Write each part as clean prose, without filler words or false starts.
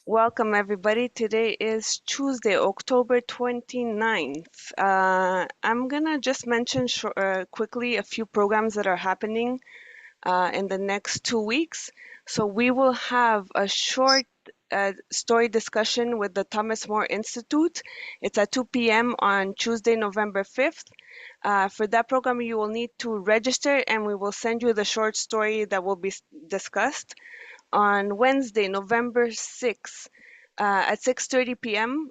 Welcome, everybody. Today is Tuesday, October 29th. I'm gonna just mention quickly a few programs that are happening in the next 2 weeks. So we will have a short story discussion with the Thomas More Institute. It's at 2 p.m. on Tuesday, November 5th. For that program, you will need to register and we will send you the short story that will be discussed. On Wednesday, November 6th, at 6:30 p.m.,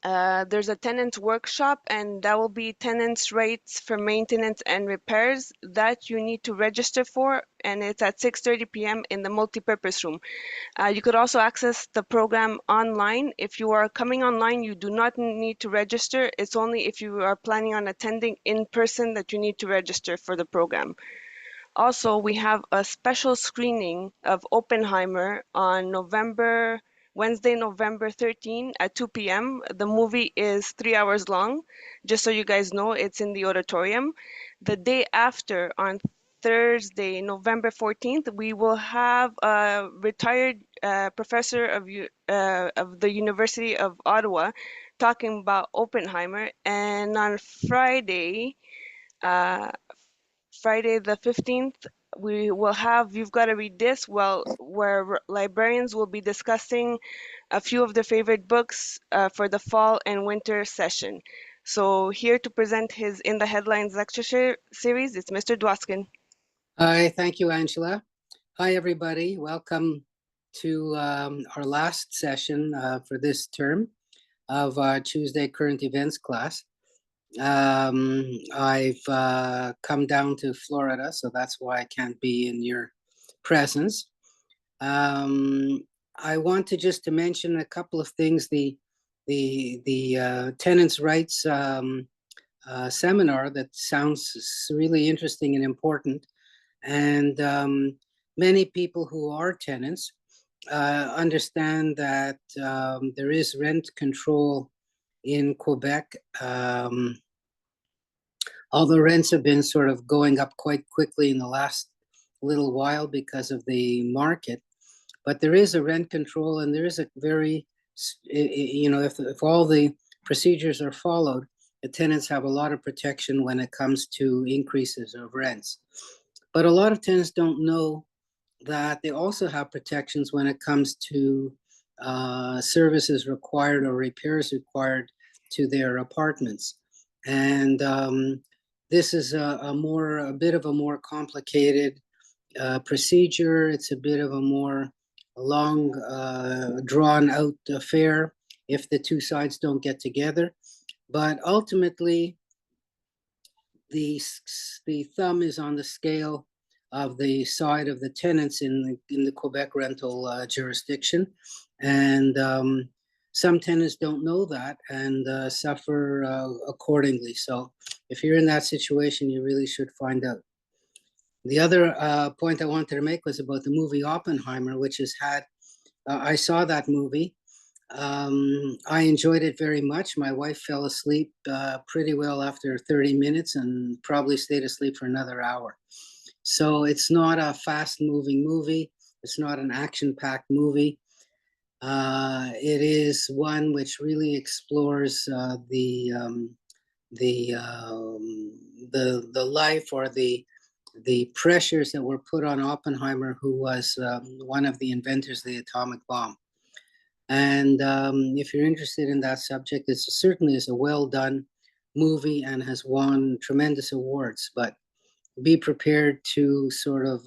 there's a tenants workshop, and that will be tenants' rates for maintenance and repairs that you need to register for, and it's at 6:30 p.m. in the multipurpose room. You could also access the program online. If you are coming online, you do not need to register. It's only if you are planning on attending in person that you need to register for the program. Also, we have a special screening of Oppenheimer on Wednesday, November 13 at 2 p.m. The movie is 3 hours long. Just so you guys know, it's in the auditorium. The day after, on Thursday, November 14th, we will have a retired professor of the University of Ottawa talking about Oppenheimer. And on uh, Friday the 15th, we will have You've Got to Read This, where librarians will be discussing a few of their favorite books for the fall and winter session. So here to present his In the Headlines lecture series, it's Mr. Dwoskin. Hi, thank you, Angela. Hi, everybody. Welcome to our last session for this term of our Tuesday Current Events class. I've come down to Florida, so that's why I can't be in your presence. I want to mention a couple of things. The tenants' rights seminar that sounds really interesting and important, and many people who are tenants understand that there is rent control in Quebec. Although rents have been sort of going up quite quickly in the last little while because of the market, but there is a rent control, and there is a very, if all the procedures are followed, the tenants have a lot of protection when it comes to increases of rents. But a lot of tenants don't know that they also have protections when it comes to services required or repairs required to their apartments. And this is a bit of a more complicated procedure. It's a bit of a more long, drawn out affair if the two sides don't get together. But ultimately, the thumb is on the scale of the side of the tenants in the Quebec rental jurisdiction. And some tenants don't know that and suffer accordingly. So if you're in that situation, you really should find out. The other point I wanted to make was about the movie Oppenheimer, which has had, I saw that movie. I enjoyed it very much. My wife fell asleep pretty well after 30 minutes and probably stayed asleep for another hour. So it's not a fast-moving movie. It's not an action-packed movie. It is one which really explores the life or the pressures that were put on Oppenheimer, who was one of the inventors of the atomic bomb. And if you're interested in that subject, it certainly is a well-done movie and has won tremendous awards. But be prepared to sort of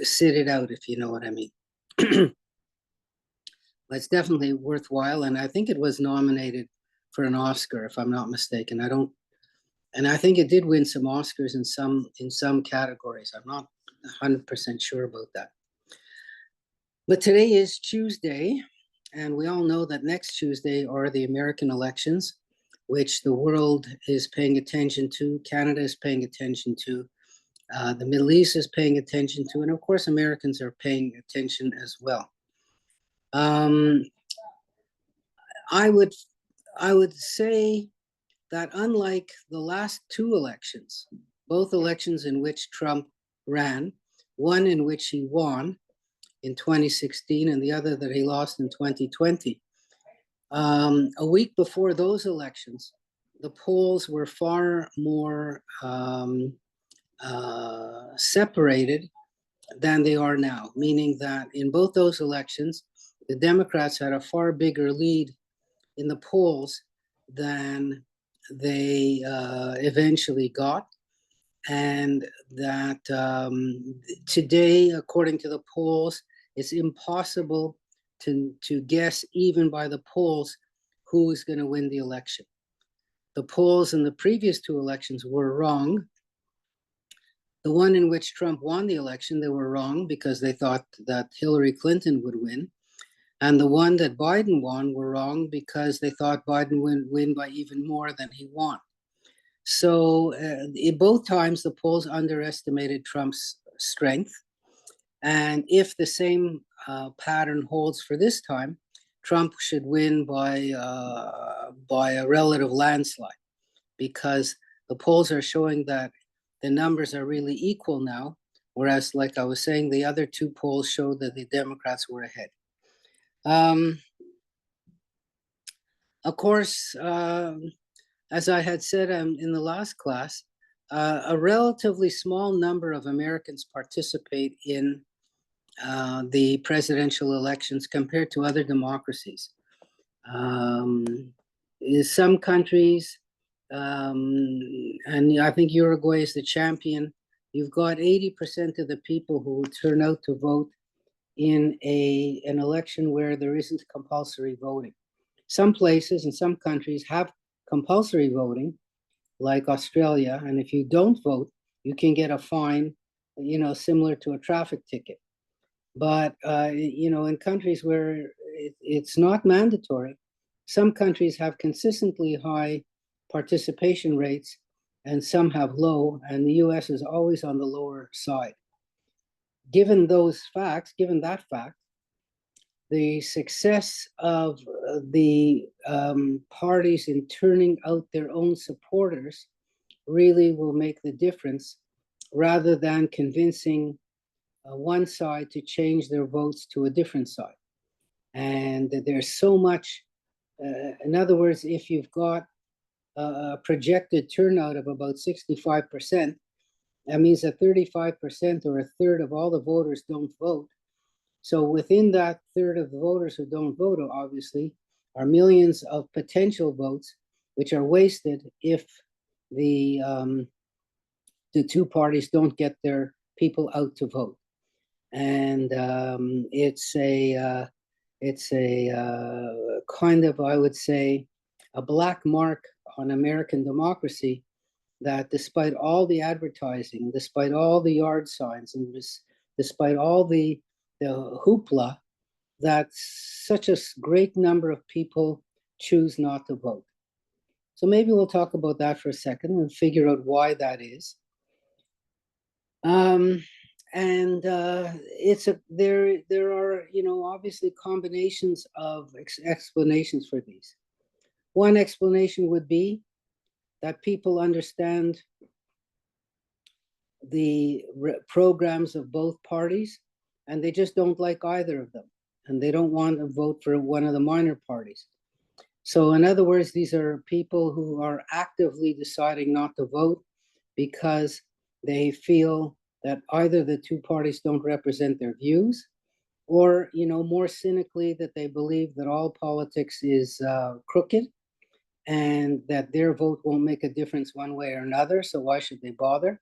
sit it out, if you know what I mean. But it's definitely worthwhile, and I think it was nominated for an Oscar, if I'm not mistaken. And I think it did win some Oscars in some categories. I'm not 100% sure about that. But today is Tuesday, and we all know that next Tuesday are the American elections, which the world is paying attention to, Canada is paying attention to, the Middle East is paying attention to, and of course Americans are paying attention as well. I would say that unlike the last two elections, both elections in which Trump ran, one in which he won, in 2016 and the other that he lost in 2020. A week before those elections, the polls were far more separated than they are now, meaning that in both those elections, the Democrats had a far bigger lead in the polls than they eventually got. And that today, according to the polls, it's impossible to guess, even by the polls, who is going to win the election. The polls in the previous two elections were wrong. The one in which Trump won the election, they were wrong because they thought that Hillary Clinton would win. And the one that Biden won were wrong because they thought Biden would win by even more than he won. So in both times, the polls underestimated Trump's strength. And if the same pattern holds for this time, Trump should win by a relative landslide, because the polls are showing that the numbers are really equal now, whereas, like I was saying, the other two polls showed that the Democrats were ahead. Of course, as I had said in the last class, a relatively small number of Americans participate in the presidential elections compared to other democracies. In some countries, and I think Uruguay is the champion, you've got 80% of the people who turn out to vote in an election where there isn't compulsory voting. Some places and some countries have compulsory voting, like Australia, and if you don't vote, you can get a fine, similar to a traffic ticket. But in countries where it's not mandatory, some countries have consistently high participation rates and some have low, and the US is always on the lower side. Given that fact, the success of the parties in turning out their own supporters really will make the difference, rather than convincing one side to change their votes to a different side. And there's so much, in other words, if you've got a projected turnout of about 65%, that means that 35% or a third of all the voters don't vote. So within that third of the voters who don't vote, obviously, are millions of potential votes, which are wasted if the two parties don't get their people out to vote. And it's a kind of, I would say, a black mark on American democracy, that despite all the advertising, despite all the yard signs, and despite all the hoopla, that such a great number of people choose not to vote. So maybe we'll talk about that for a second and figure out why that is. And there are obviously combinations of explanations for these. One explanation would be that people understand the programs of both parties, and they just don't like either of them, and they don't want to vote for one of the minor parties. So in other words, these are people who are actively deciding not to vote because they feel that either the two parties don't represent their views, or more cynically, that they believe that all politics is crooked and that their vote won't make a difference one way or another, so why should they bother?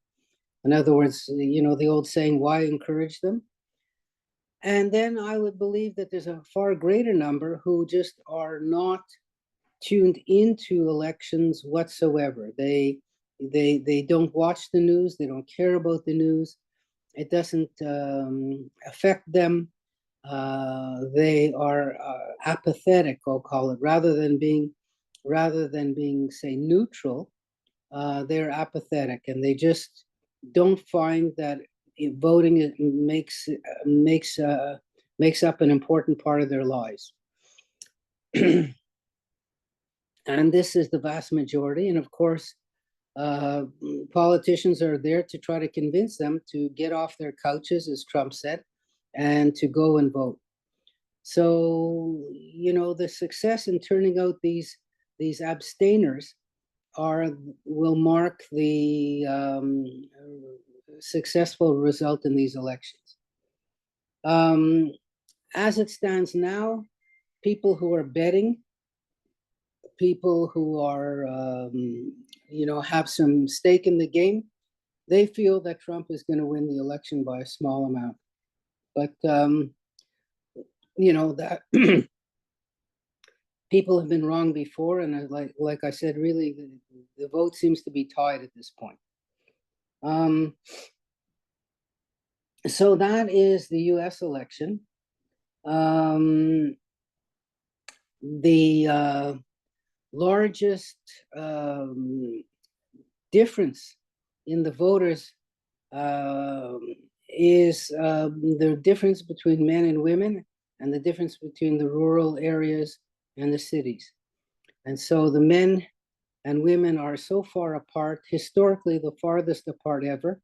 In other words, the old saying, why encourage them? And then I would believe that there's a far greater number who just are not tuned into elections whatsoever. They don't watch the news. They don't care about the news. It doesn't affect them. They are apathetic, I'll call it, rather than being, say, neutral. They're apathetic, and they just don't find that voting makes up an important part of their lives. And this is the vast majority. And of course, politicians are there to try to convince them to get off their couches, as Trump said, and to go and vote. So, you know, the success in turning out these abstainers will mark the successful result in these elections. As it stands now, people who are betting, people who are, you know, have some stake in the game, they feel that Trump is going to win the election by a small amount. But, you know, that people have been wrong before. And like I said, really, the vote seems to be tied at this point. So that is the US election. The largest difference in the voters is the difference between men and women and the difference between the rural areas and the cities. And so the men and women are so far apart, historically the farthest apart ever.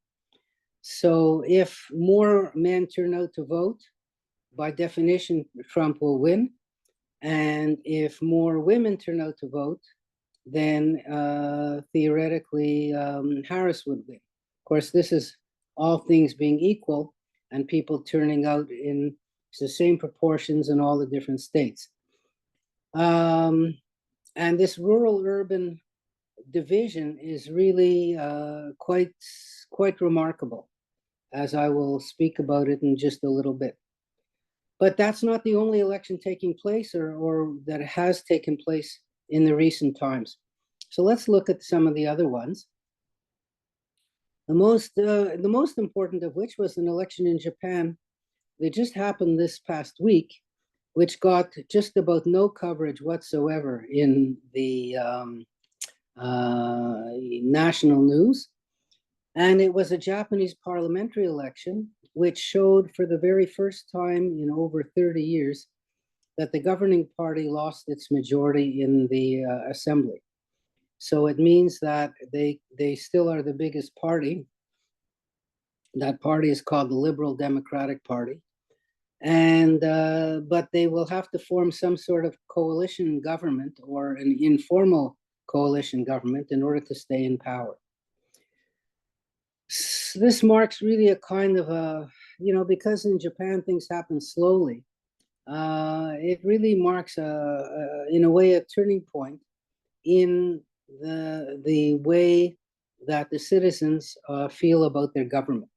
So if more men turn out to vote, by definition, Trump will win. And if more women turn out to vote, then theoretically Harris would win. Of course, this is all things being equal and people turning out in the same proportions in all the different states. And this rural-urban division is really quite remarkable, as I will speak about it in just a little bit. But that's not the only election taking place or that has taken place in the recent times. So let's look at some of the other ones. The most important of which was an election in Japan that just happened this past week, which got just about no coverage whatsoever in the national news. And it was a Japanese parliamentary election, which showed for the very first time in over 30 years that the governing party lost its majority in the assembly. So it means that they still are the biggest party. That party is called the Liberal Democratic Party. And but they will have to form some sort of coalition government or an informal coalition government in order to stay in power. This marks really a kind of a, you know, because in Japan things happen slowly, it really marks in a way, a turning point in the way that the citizens feel about their government.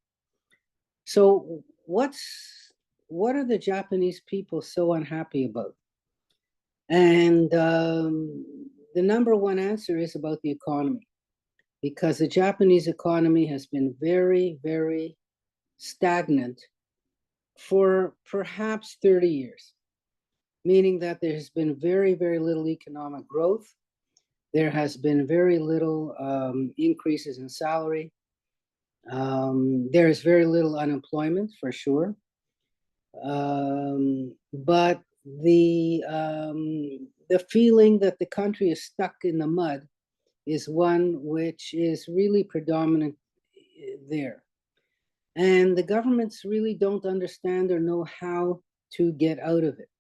So what are the Japanese people so unhappy about? And the number one answer is about the economy, because the Japanese economy has been very, very stagnant for perhaps 30 years, meaning that there has been very, very little economic growth. There has been very little increases in salary. There is very little unemployment, for sure. But the feeling that the country is stuck in the mud is one which is really predominant there. And the governments really don't understand or know how to get out of it.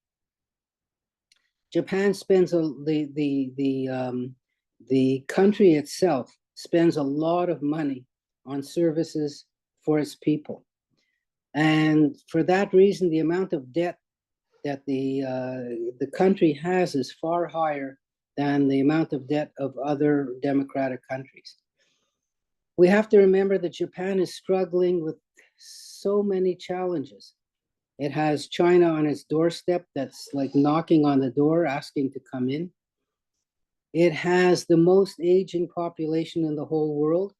Japan spends the country itself spends a lot of money on services for its people. And for that reason, the amount of debt that the country has is far higher than the amount of debt of other democratic countries. We have to remember that Japan is struggling with so many challenges. It has China on its doorstep that's like knocking on the door, asking to come in. It has the most aging population in the whole world,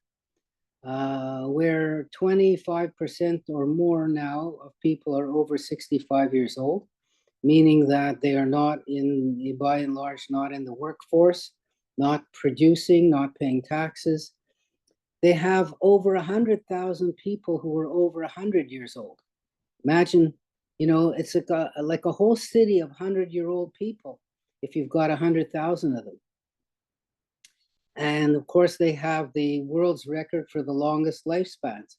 where 25% or more now of people are over 65 years old, meaning that they are not by and large, not in the workforce, not producing, not paying taxes. They have over 100,000 people who are over 100 years old. Imagine, you know, it's like a whole city of 100-year-old people if you've got 100,000 of them. And of course, they have the world's record for the longest lifespans.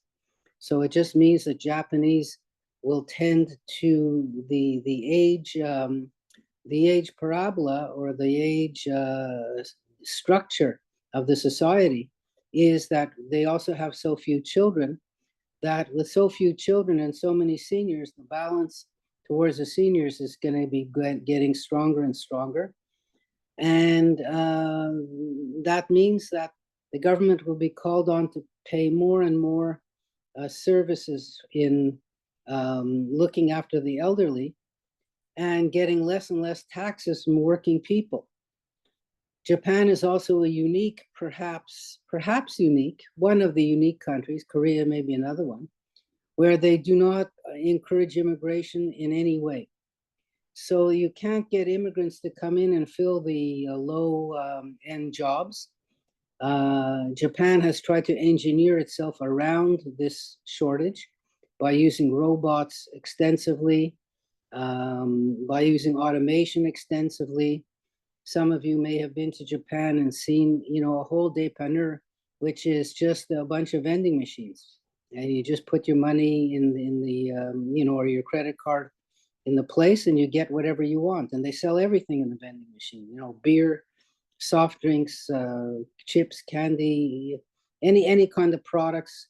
So it just means that Japanese will tend to the age parabola, or the age structure of the society, is that they also have so few children, that with so few children and so many seniors, the balance towards the seniors is going to be getting stronger and stronger. And that means that the government will be called on to pay more and more services in looking after the elderly, and getting less and less taxes from working people. Japan is also a unique, perhaps unique, one of the unique countries, Korea may be another one, where they do not encourage immigration in any way. So you can't get immigrants to come in and fill the low-end jobs. Japan has tried to engineer itself around this shortage by using robots extensively, by using automation extensively. Some of you may have been to Japan and seen, a whole dépanneur, which is just a bunch of vending machines, and you just put your money in the or your credit card in the place, and you get whatever you want. And they sell everything in the vending machine. Beer, soft drinks, chips, candy, any kind of products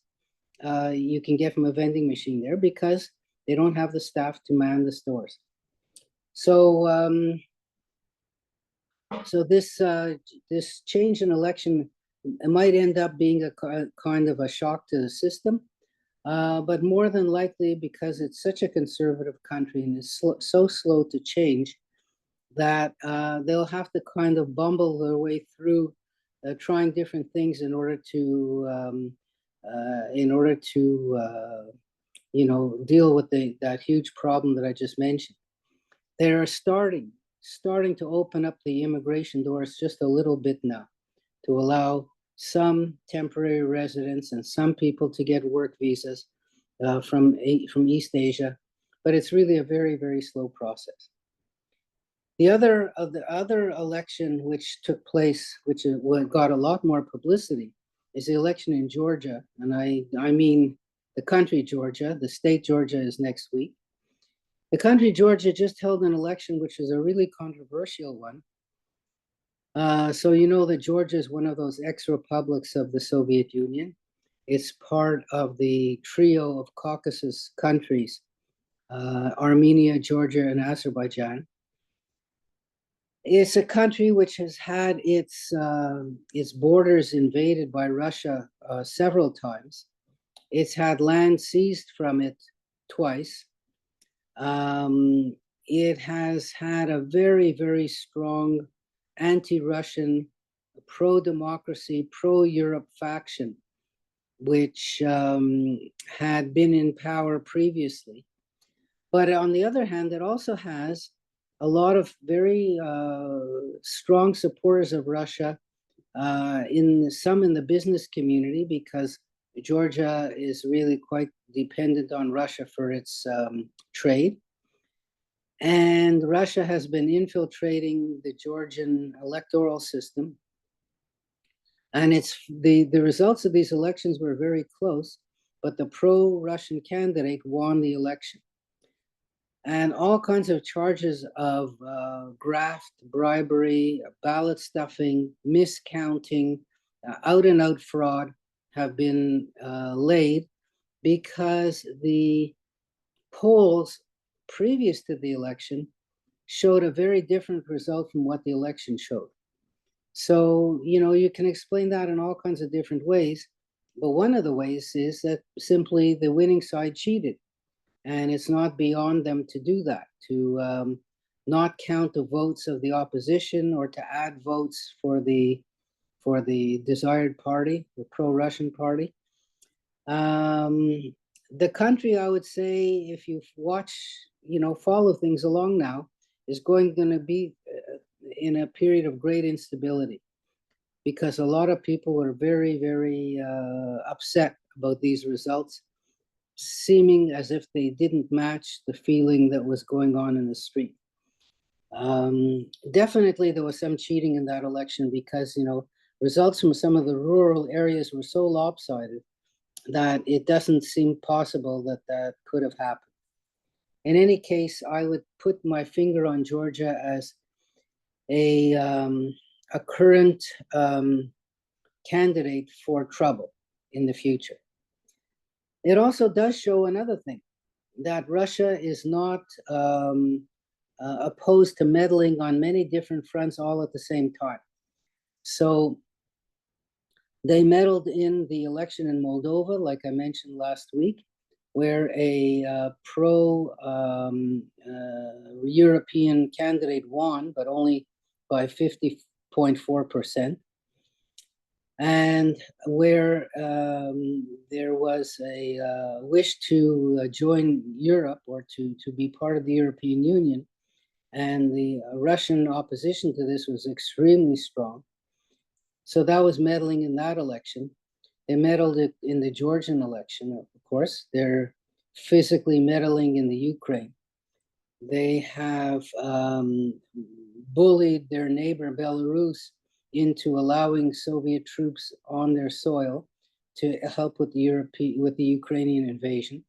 you can get from a vending machine there, because they don't have the staff to man the stores. So this change in election might end up being a kind of a shock to the system, but more than likely, because it's such a conservative country and is so slow to change, that they'll have to kind of bumble their way through trying different things in order to deal with that huge problem that I just mentioned. They are starting to open up the immigration doors just a little bit now, to allow some temporary residents and some people to get work visas from East Asia, but it's really a very, very slow process. The other election which took place, which got a lot more publicity, is the election in Georgia, and I mean the country Georgia. The state Georgia is next week. The country Georgia just held an election which is a really controversial one. So you know that Georgia is one of those ex-republics of the Soviet Union. It's part of the trio of Caucasus countries, Armenia, Georgia, and Azerbaijan. It's a country which has had its borders invaded by Russia several times. It's had land seized from it twice. It has had a very, very strong anti-Russian, pro-democracy, pro-Europe faction, which had been in power previously. But on the other hand, it also has a lot of very strong supporters of Russia, in the business community, because Georgia is really quite dependent on Russia for its trade. And Russia has been infiltrating the Georgian electoral system. And the results of these elections were very close, but the pro-Russian candidate won the election. And all kinds of charges of graft, bribery, ballot stuffing, miscounting, out-and-out fraud have been laid, because the polls previous to the election showed a very different result from what the election showed. So, you can explain that in all kinds of different ways, but one of the ways is that simply the winning side cheated. And it's not beyond them to do that, to not count the votes of the opposition, or to add votes for the desired party, the pro-Russian party. The country, I would say, if you follow things along now, is going to be in a period of great instability, because a lot of people were very, very upset about these results, seeming as if they didn't match the feeling that was going on in the street. Definitely there was some cheating in that election, because results from some of the rural areas were so lopsided that it doesn't seem possible that could have happened. In any case, I would put my finger on Georgia as a current candidate for trouble in the future. It also does show another thing, that Russia is not opposed to meddling on many different fronts all at the same time. So they meddled in the election in Moldova, like I mentioned last week, where a pro-European candidate won, but only by 50.4%. And where there was a wish to join Europe or to be part of the European Union. And the Russian opposition to this was extremely strong. So that was meddling in that election. They meddled in the Georgian election, of course. They're physically meddling in the Ukraine. They have bullied their neighbor Belarus into allowing Soviet troops on their soil to help with the Ukrainian invasion.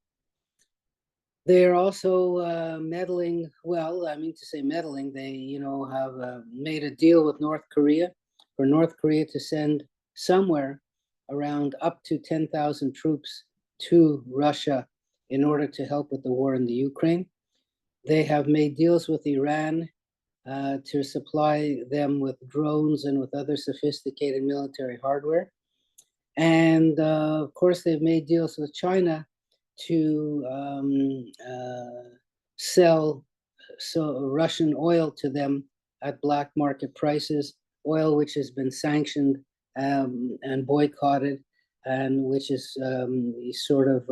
They're also meddling. Well, I mean to say meddling. They, have made a deal with North Korea for North Korea to send somewhere around up to 10,000 troops to Russia in order to help with the war in the Ukraine. They have made deals with Iran to supply them with drones and with other sophisticated military hardware. And of course, they've made deals with China to sell Russian oil to them at black market prices, oil which has been sanctioned and boycotted, and which is sort of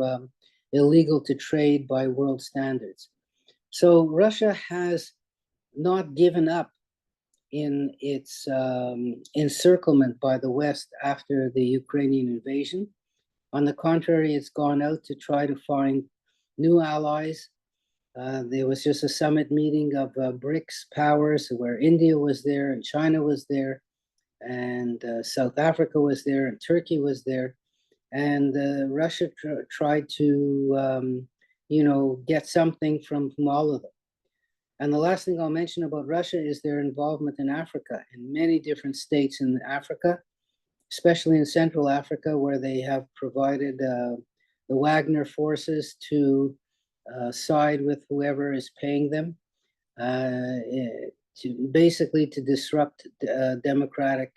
illegal to trade by world standards. So Russia has not given up in its encirclement by the West after the Ukrainian invasion. On the contrary, it's gone out to try to find new allies. There was just a summit meeting of BRICS powers where India was there and China was there and South Africa was there and Turkey was there. And Russia tried to, get something from all of them. And the last thing I'll mention about Russia is their involvement in Africa, in many different states in Africa, especially in Central Africa, where they have provided the Wagner forces to side with whoever is paying them, to disrupt democratic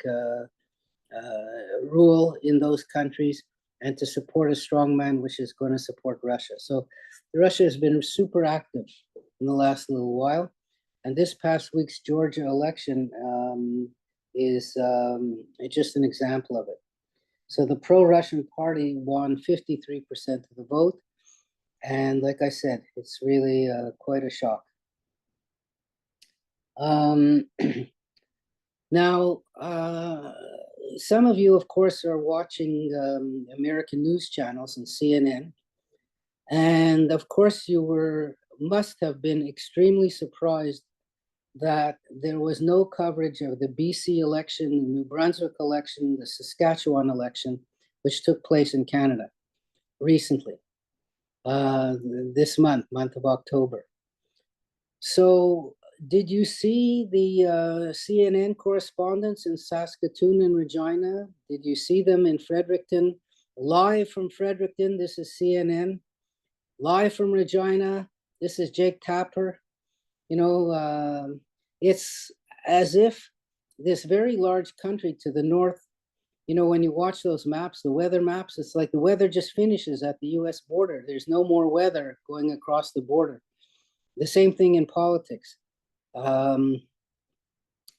rule in those countries and to support a strongman which is going to support Russia. So Russia has been super active in the last little while. And this past week's Georgia election is just an example of it. So the pro-Russian party won 53% of the vote. And like I said, it's really quite a shock. Now, some of you, of course, are watching American news channels and CNN. And of course, you must have been extremely surprised that there was no coverage of the BC election, the New Brunswick election, the Saskatchewan election, which took place in Canada recently, this month of October. So did you see the CNN correspondents in Saskatoon and Regina? Did you see them in Fredericton? Live from Fredericton, this is CNN. Live from Regina, this is Jake Tapper. It's as if this very large country to the north, when you watch those maps, the weather maps, it's like the weather just finishes at the US border. There's no more weather going across the border. The same thing in politics.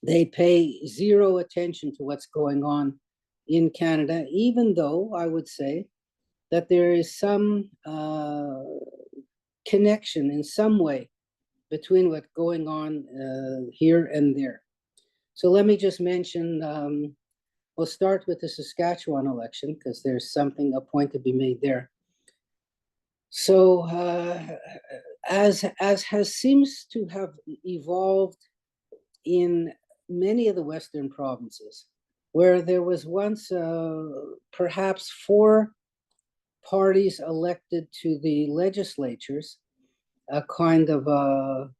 They pay zero attention to what's going on in Canada, even though I would say that there is some connection in some way between what's going on here and there. So let me just mention, we'll start with the Saskatchewan election because there's a point to be made there. So as seems to have evolved in many of the Western provinces, where there was once perhaps 4 parties elected to the legislatures, a kind of a,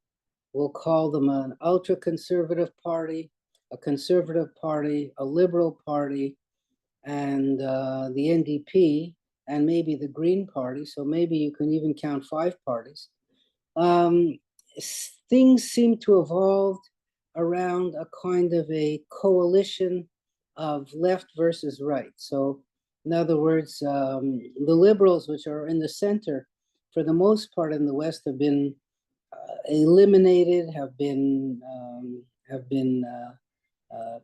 we'll call them an ultra-conservative party, a conservative party, a liberal party, and the NDP, and maybe the Green Party. So maybe you can even count 5 parties. Um, things seem to evolve around a kind of a coalition of left versus right. So, in other words, the liberals, which are in the center, for the most part in the West, have been eliminated, have been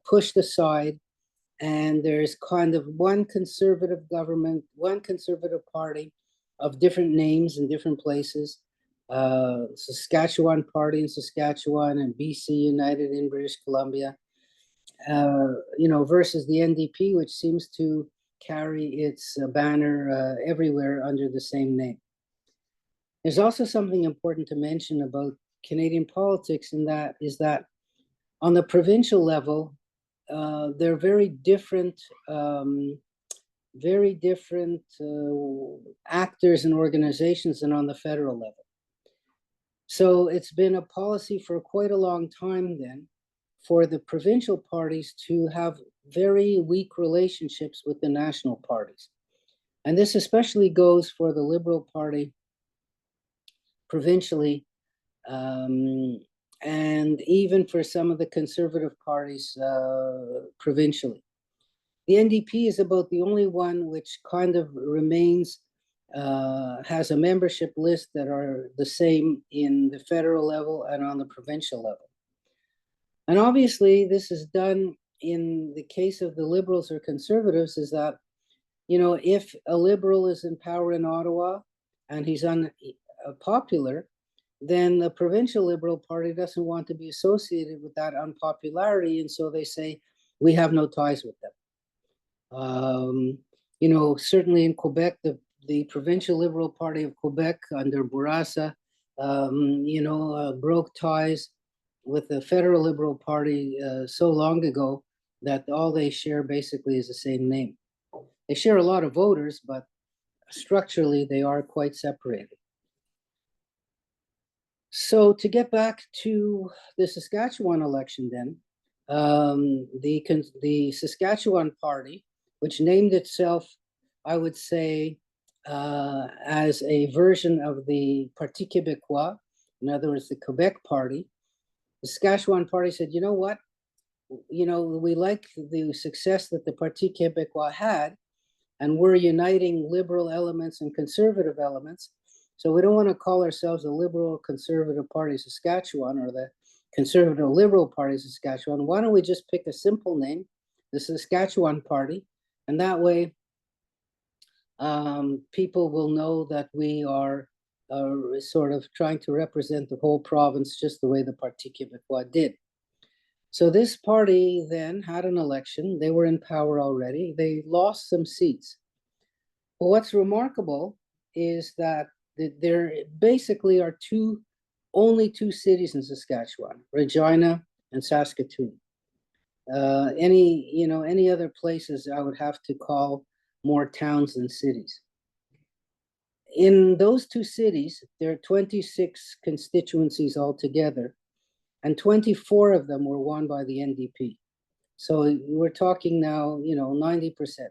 pushed aside, and there's kind of one conservative government, one conservative party of different names in different places. Saskatchewan Party in Saskatchewan and BC United in British Columbia, versus the NDP, which seems to carry its banner everywhere under the same name. There's also something important to mention about Canadian politics, and that is that on the provincial level, they're very different actors and organizations than on the federal level. So it's been a policy for quite a long time then for the provincial parties to have very weak relationships with the national parties. And this especially goes for the Liberal Party provincially, and even for some of the conservative parties provincially. The NDP is about the only one which kind of remains, has a membership list that are the same in the federal level and on the provincial level. And obviously, this is done in the case of the Liberals or Conservatives, is that, if a Liberal is in power in Ottawa and he's unpopular, then the provincial Liberal Party doesn't want to be associated with that unpopularity, and so they say, we have no ties with them. Certainly in Quebec, the provincial Liberal Party of Quebec under Bourassa, broke ties with the federal Liberal Party so long ago that all they share basically is the same name. They share a lot of voters, but structurally they are quite separated. So to get back to the Saskatchewan election then, the Saskatchewan Party, which named itself, I would say, as a version of the Parti Québécois, in other words, the Quebec Party, the Saskatchewan Party said, you know what? We like the success that the Parti Québécois had, and we're uniting liberal elements and conservative elements. So we don't want to call ourselves the Liberal Conservative Party of Saskatchewan or the Conservative Liberal Party of Saskatchewan. Why don't we just pick a simple name, the Saskatchewan Party, and that way people will know that we are sort of trying to represent the whole province just the way the Parti Québécois did. So this party then had an election. They were in power already. They lost some seats. But what's remarkable is that there basically are only two cities in Saskatchewan, Regina and Saskatoon. Any other places I would have to call more towns than cities. In those two cities, there are 26 constituencies altogether, and 24 of them were won by the NDP. So we're talking now, 90%.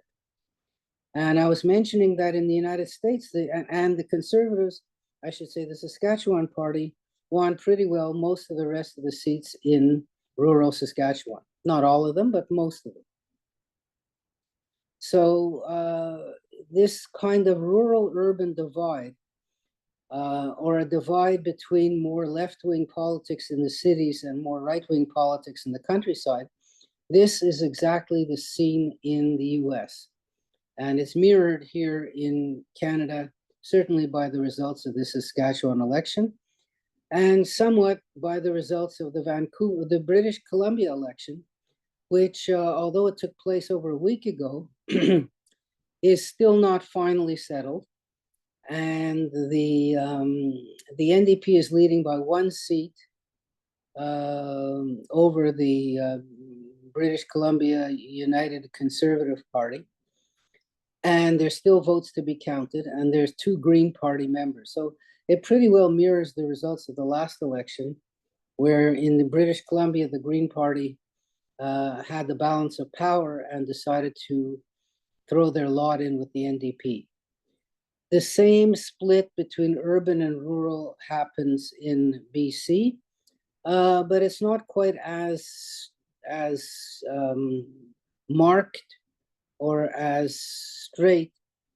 And I was mentioning that in the United States, and the Conservatives, I should say the Saskatchewan Party, won pretty well most of the rest of the seats in rural Saskatchewan. Not all of them, but most of them. So this kind of rural-urban divide, or a divide between more left-wing politics in the cities and more right-wing politics in the countryside, this is exactly the scene in the US. And it's mirrored here in Canada, certainly by the results of the Saskatchewan election, and somewhat by the results of the British Columbia election, which, although it took place over a week ago, is still not finally settled. And the NDP is leading by one seat over the British Columbia United Conservative Party. And there's still votes to be counted, and there's 2 Green Party members. So it pretty well mirrors the results of the last election, where in the British Columbia, the Green Party had the balance of power and decided to throw their lot in with the NDP. The same split between urban and rural happens in BC, but it's not quite as marked or as straight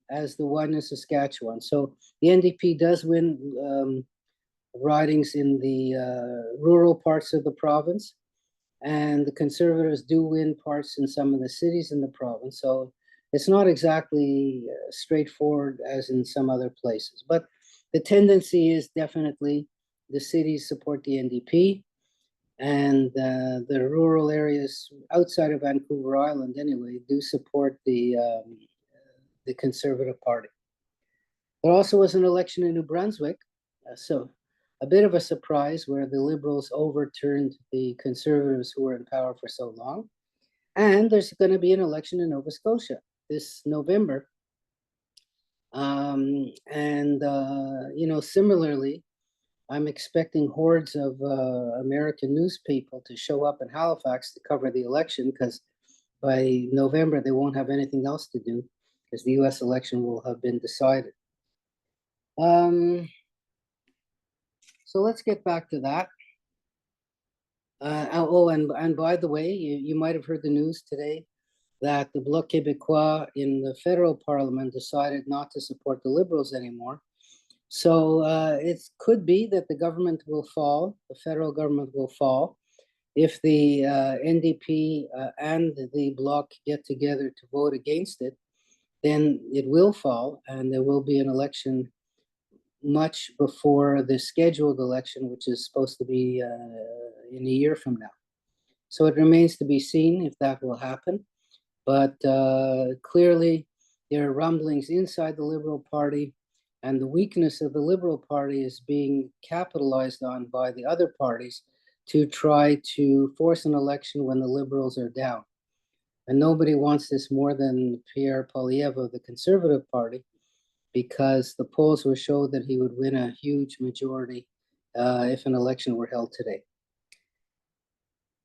as the one in Saskatchewan. So the NDP does win ridings in the rural parts of the province, and the Conservatives do win parts in some of the cities in the province. So it's not exactly straightforward as in some other places, but the tendency is definitely the cities support the NDP, and the rural areas outside of Vancouver Island, anyway, do support the Conservative Party. There also was an election in New Brunswick, so a bit of a surprise where the Liberals overturned the Conservatives who were in power for so long. And there's going to be an election in Nova Scotia this November. Similarly, I'm expecting hordes of American news people to show up in Halifax to cover the election, because by November they won't have anything else to do, because the US election will have been decided. So let's get back to that. And by the way, you might have heard the news today that the Bloc Québécois in the federal parliament decided not to support the Liberals anymore. So it could be that the government will fall, the federal government will fall, if the NDP and the Bloc get together to vote against it. Then it will fall, and there will be an election much before the scheduled election, which is supposed to be in a year from now. So it remains to be seen if that will happen. But clearly, there are rumblings inside the Liberal Party, and the weakness of the Liberal Party is being capitalized on by the other parties to try to force an election when the Liberals are down. And nobody wants this more than Pierre Poilievre of the Conservative Party, because the polls will show that he would win a huge majority if an election were held today.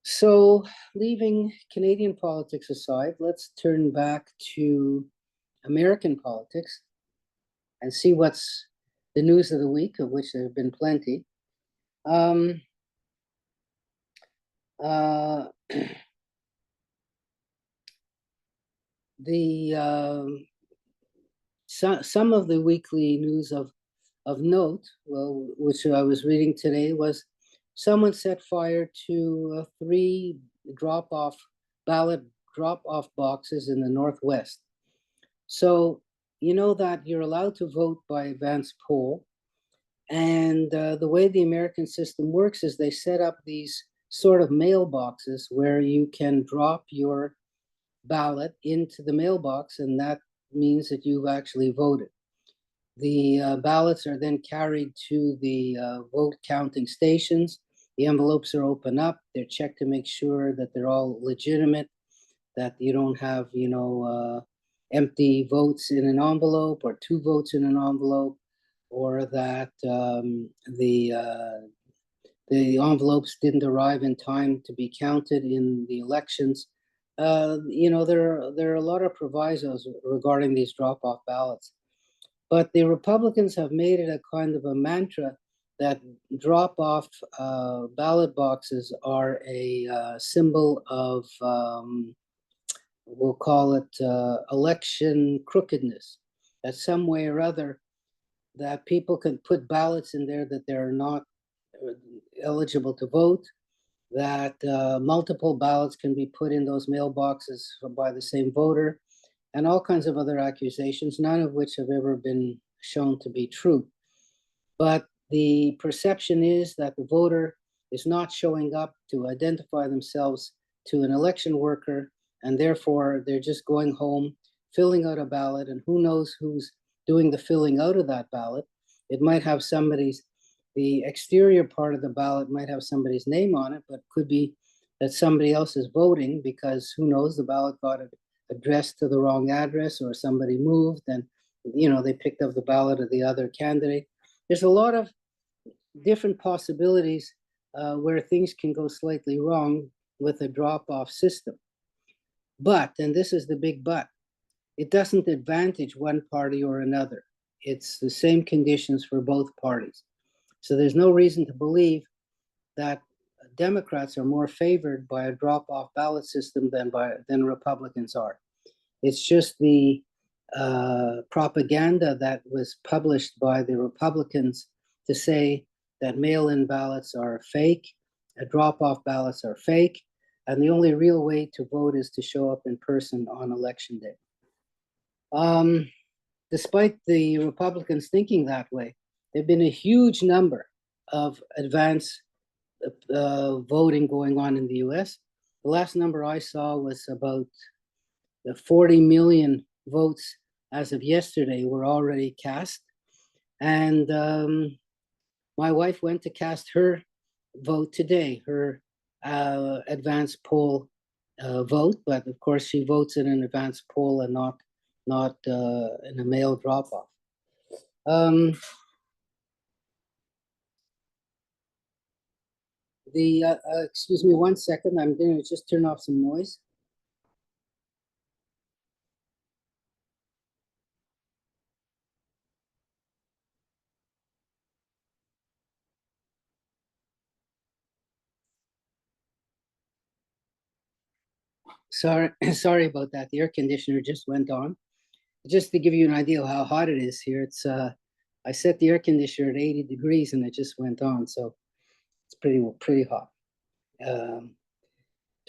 So, leaving Canadian politics aside, let's turn back to American politics and see what's the news of the week, of which there have been plenty. Some of the weekly news of note, well, which I was reading today, was someone set fire to 3 ballot drop-off boxes in the Northwest. So you know that you're allowed to vote by advance poll, and the way the American system works is they set up these sort of mailboxes where you can drop your ballot into the mailbox, and that means that you've actually voted. The ballots are then carried to the vote counting stations. The envelopes are opened up. They're checked to make sure that they're all legitimate, that you don't have, empty votes in an envelope or 2 votes in an envelope, or that the envelopes didn't arrive in time to be counted in the elections. There are a lot of provisos regarding these drop-off ballots. But the Republicans have made it a kind of a mantra that drop-off ballot boxes are a symbol of, we'll call it election crookedness. That some way or other, that people can put ballots in there that they're not eligible to vote, that multiple ballots can be put in those mailboxes by the same voter, and all kinds of other accusations, none of which have ever been shown to be true. But the perception is that the voter is not showing up to identify themselves to an election worker, and therefore they're just going home, filling out a ballot, and who knows who's doing the filling out of that ballot. It might have the exterior part of the ballot might have somebody's name on it, but could be that somebody else is voting, because who knows, the ballot got addressed to the wrong address, or somebody moved and they picked up the ballot of the other candidate. there's a lot of different possibilities where things can go slightly wrong with a drop-off system. But, and this is the big but, it doesn't advantage one party or another. It's the same conditions for both parties. So there's no reason to believe that Democrats are more favored by a drop-off ballot system than Republicans are. It's just the propaganda that was published by the Republicans to say that mail-in ballots are fake, drop-off ballots are fake, and the only real way to vote is to show up in person on election day. Despite the Republicans thinking that way, there have been a huge number of advance voting going on in the US. The last number I saw was about 40 million votes as of yesterday were already cast. And my wife went to cast her vote today, her advance poll vote, but of course she votes in an advance poll and not in a mail drop-off. Excuse me 1 second, I'm going to just turn off some noise. Sorry, sorry about that. The air conditioner just went on. Just to give you an idea of how hot it is here, it's I set the air conditioner at 80 degrees and it just went on, so it's pretty hot.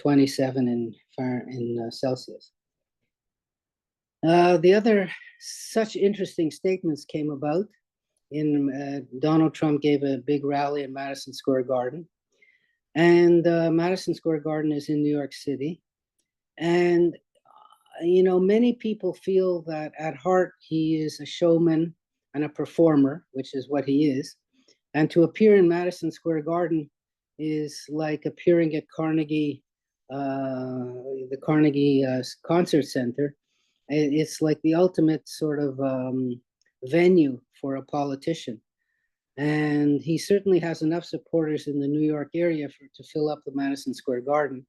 27 in Celsius. The other such interesting statements came about in Donald Trump gave a big rally in Madison Square Garden, and Madison Square Garden is in New York City, and you know, many people feel that at heart he is a showman and a performer, which is what he is. And to appear in Madison Square Garden is like appearing at Carnegie, the Carnegie Concert Center. It's like the ultimate sort of venue for a politician. And he certainly has enough supporters in the New York area to fill up the Madison Square Garden.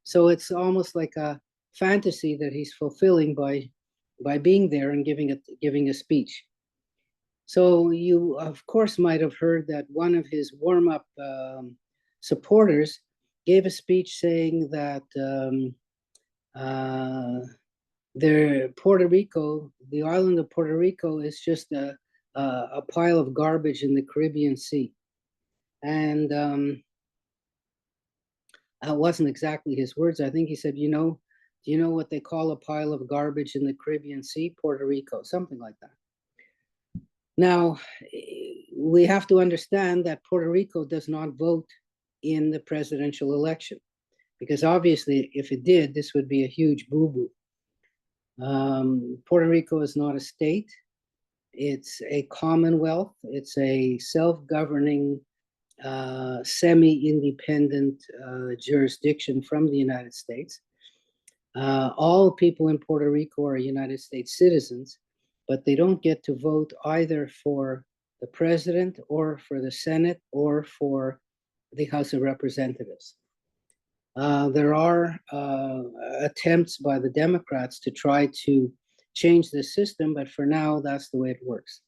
So it's almost like a fantasy that he's fulfilling by being there and giving a speech. So you, of course, might have heard that one of his warm-up supporters gave a speech saying that Puerto Rico, the island of Puerto Rico, is just a pile of garbage in the Caribbean Sea. And that wasn't exactly his words. I think he said, do you know what they call a pile of garbage in the Caribbean Sea? Puerto Rico, something like that. Now, we have to understand that Puerto Rico does not vote in the presidential election, because obviously if it did, this would be a huge boo-boo. Puerto Rico is not a state. It's a commonwealth. It's a self-governing, semi-independent jurisdiction from the United States. All people in Puerto Rico are United States citizens, but they don't get to vote either for the president or for the Senate or for the House of Representatives. There are attempts by the Democrats to try to change the system, but for now, that's the way it works.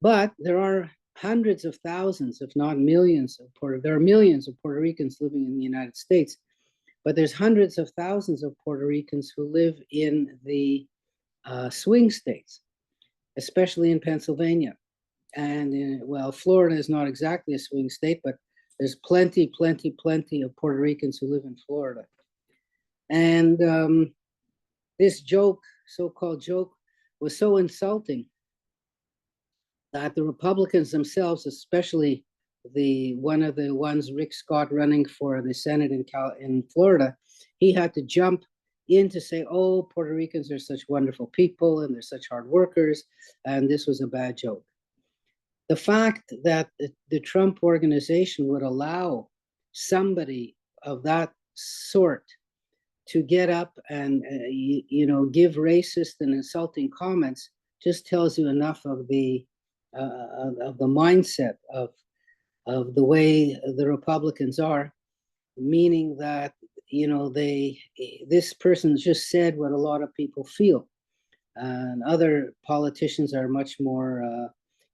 But there are hundreds of thousands, if not millions, there are millions of Puerto Ricans living in the United States, but there's hundreds of thousands of Puerto Ricans who live in the swing states, especially in Pennsylvania. And well, Florida is not exactly a swing state, but there's plenty of Puerto Ricans who live in Florida. And this joke, so-called joke, was so insulting that the Republicans themselves, especially one of the ones, Rick Scott, running for the Senate in Florida, he had to jump in to say, oh, Puerto Ricans are such wonderful people and they're such hard workers, and this was a bad joke. The fact that the Trump organization would allow somebody of that sort to get up and give racist and insulting comments just tells you enough of the of the mindset of the way the Republicans are, meaning that this person just said what a lot of people feel, and other politicians are much more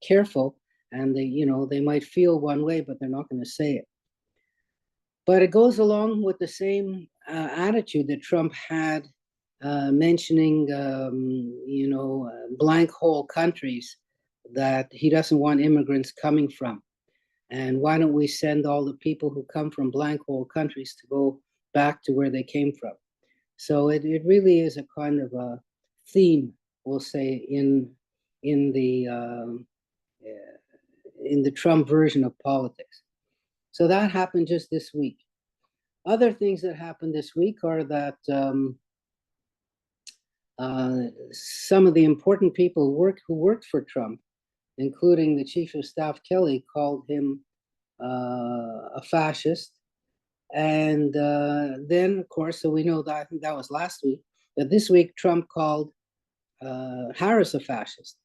careful, and they might feel one way, but they're not going to say it. But it goes along with the same attitude that Trump had, mentioning blank hole countries that he doesn't want immigrants coming from. And why don't we send all the people who come from blank hole countries to go back to where they came from? So it really is a kind of a theme, we'll say, in the Trump version of politics. So that happened just this week. Other things that happened this week are that some of the important people who worked for Trump, including the chief of staff Kelly, called him a fascist. And then, of course, so we know that, I think that was last week, that this week Trump called Harris a fascist.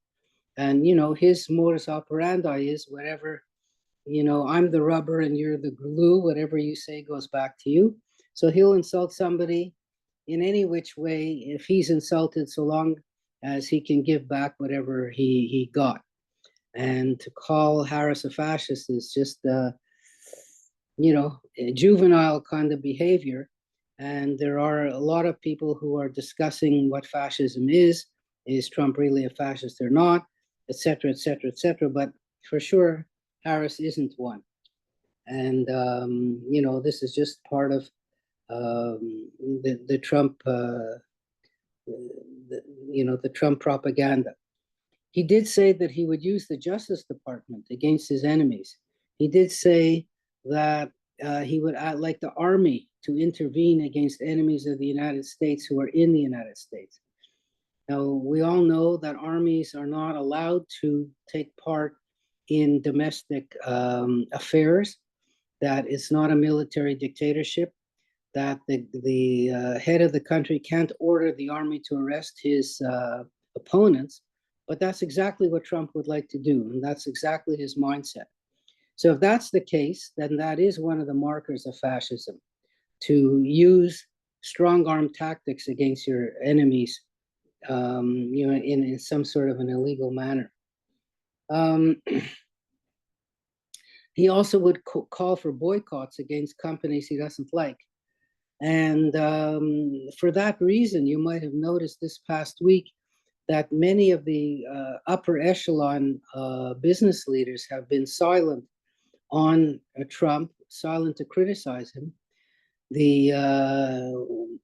And, his modus operandi is whatever, I'm the rubber and you're the glue, whatever you say goes back to you. So he'll insult somebody in any which way if he's insulted, so long as he can give back whatever he got. And to call Harris a fascist is just a juvenile kind of behavior. And there are a lot of people who are discussing what fascism is. Is Trump really a fascist or not, et cetera, et cetera, et cetera. But for sure, Harris isn't one. And, this is just part of the Trump, the Trump propaganda. He did say that he would use the Justice Department against his enemies. He did say that he would like the army to intervene against enemies of the United States who are in the United States. Now, we all know that armies are not allowed to take part in domestic affairs, that it's not a military dictatorship, that the head of the country can't order the army to arrest his opponents. But that's exactly what Trump would like to do, and that's exactly his mindset. So if that's the case, then that is one of the markers of fascism, to use strong arm tactics against your enemies, in some sort of an illegal manner. He also would call for boycotts against companies he doesn't like. And for that reason, you might have noticed this past week that many of the upper echelon business leaders have been silent on Trump, silent to criticize him. The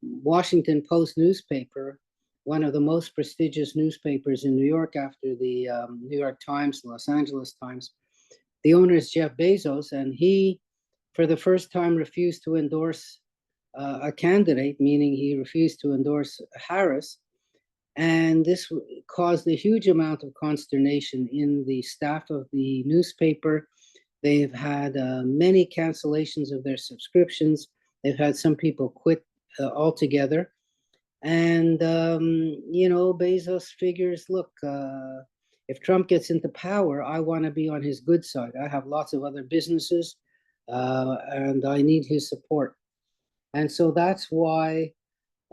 Washington Post newspaper, one of the most prestigious newspapers in New York after the New York Times, Los Angeles Times, the owner is Jeff Bezos, and he, for the first time, refused to endorse a candidate, meaning he refused to endorse Harris. And this caused a huge amount of consternation in the staff of the newspaper. They've had many cancellations of their subscriptions. They've had some people quit altogether. And, Bezos figures, look, if Trump gets into power, I want to be on his good side. I have lots of other businesses, and I need his support. And so that's why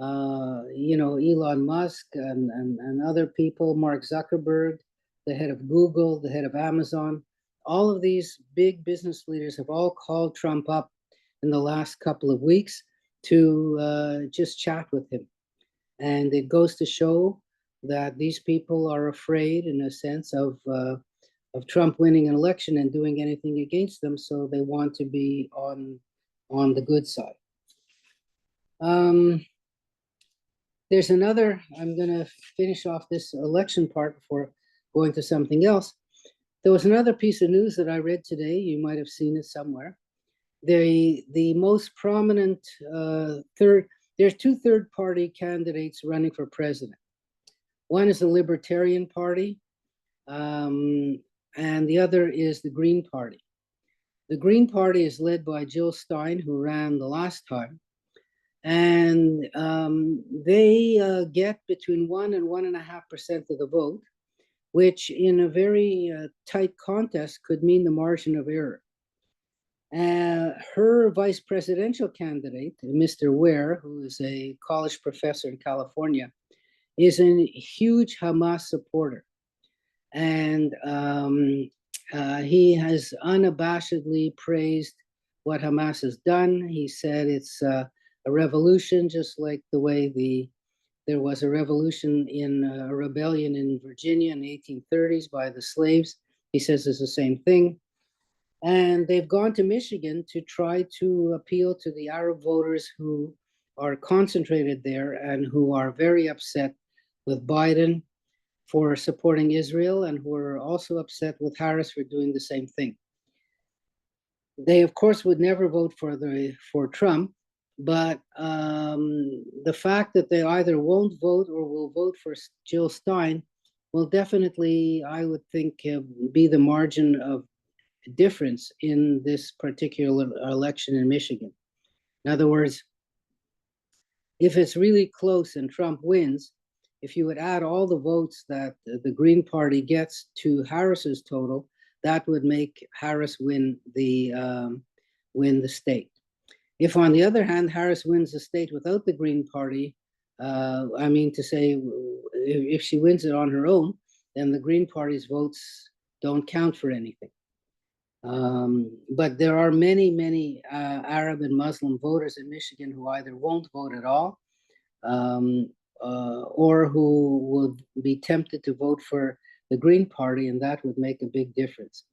Elon Musk and other people, Mark Zuckerberg, the head of Google, the head of Amazon, all of these big business leaders have all called Trump up in the last couple of weeks to just chat with him. And it goes to show that these people are afraid, in a sense, of Trump winning an election and doing anything against them. So they want to be on the good side. There's another, I'm going to finish off this election part before going to something else. There was another piece of news that I read today. You might have seen it somewhere. The most prominent there's two third-party candidates running for president. One is the Libertarian Party, and the other is the Green Party. The Green Party is led by Jill Stein, who ran the last time. And they get between 1 and 1.5% of the vote. which in a very tight contest could mean the margin of error. Her vice presidential candidate, Mr. Ware, who is a college professor in California, is a huge Hamas supporter. And he has unabashedly praised what Hamas has done. He said it's a revolution, just like the way there was a revolution in a rebellion in Virginia in the 1830s by the slaves. He says it's the same thing. And they've gone to Michigan to try to appeal to the Arab voters who are concentrated there and who are very upset with Biden for supporting Israel and who are also upset with Harris for doing the same thing. They, of course, would never vote for Trump, but the fact that they either won't vote or will vote for Jill Stein will definitely, I would think, be the margin of difference in this particular election in Michigan. In other words, if it's really close and Trump wins, if you would add all the votes that the Green Party gets to Harris's total, that would make Harris win the state. If, on the other hand, Harris wins the state without the Green Party, I mean to say, if she wins it on her own, then the Green Party's votes don't count for anything. But there are many, many Arab and Muslim voters in Michigan who either won't vote at all, or who would be tempted to vote for the Green Party, and that would make a big difference.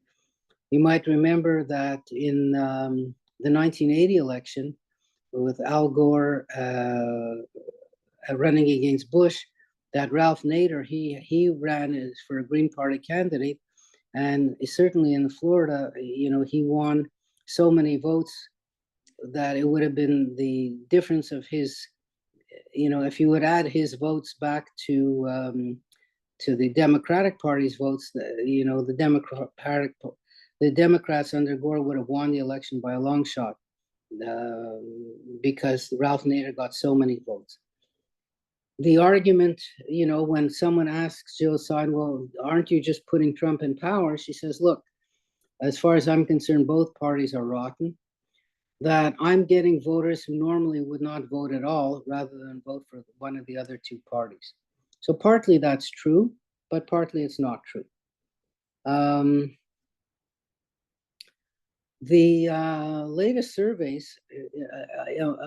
You might remember that in the 1980 election, with Al Gore running against Bush, that Ralph Nader, he ran for a Green Party candidate, and certainly in Florida, he won so many votes that it would have been the difference of his, if you would add his votes back to the Democratic Party's votes, the Democrats under Gore would have won the election by a long shot, because Ralph Nader got so many votes. The argument, when someone asks Jill Stein, well, aren't you just putting Trump in power? She says, look, as far as I'm concerned, both parties are rotten, that I'm getting voters who normally would not vote at all rather than vote for one of the other two parties. So partly that's true, but partly it's not true. The latest surveys